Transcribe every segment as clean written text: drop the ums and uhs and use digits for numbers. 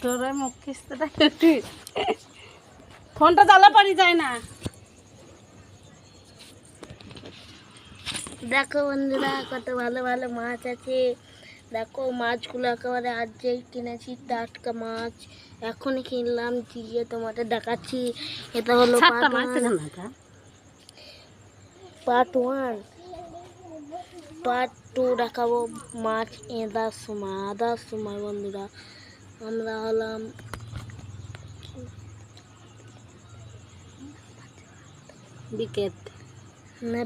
তোরা মুখ কিস্তিটা ফোনটা জ্বালা পারি যায় না। দেখো বন্ধুরা কত ভালো ভালো মাছ আছে। দেখো মাছগুলো একেবারে আজ যেই কিনেছি টাটকা মাছ, এখনই কিনলাম, দিয়ে তোমাদের দেখাচ্ছি। এটা হলো পার্ট 1। পার্ট 2 দেখাবো মাছ আদার সময় বন্ধুরা। আমরা হলাম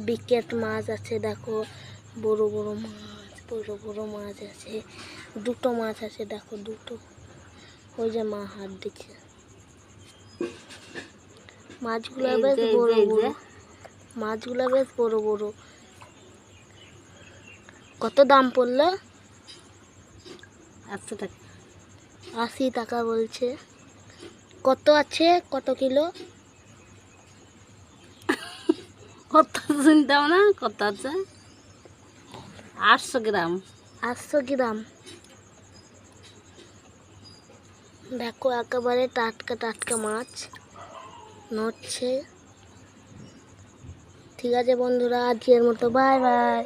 বিকেট মাছ আছে। দেখো বড় বড় মাছ আছে, দুটো মাছ আছে। দেখো দুটো, ওই যে মা হাত দিচ্ছে। মাছগুলো বেশ বড় বড়, মাছগুলো বেশ বড় বড়। কত দাম পড়লো? 80 টাকা। 80 টাকা বলছে। কত আছে, কত কিলো? কত চিন্তাও না, কত আছে? 800 গ্রাম। 800 গ্রাম। দেখো একেবারে টাটকা টাটকা মাছ নড়ছে। ঠিক আছে বন্ধুরা, আজকের মতো বাই বাই।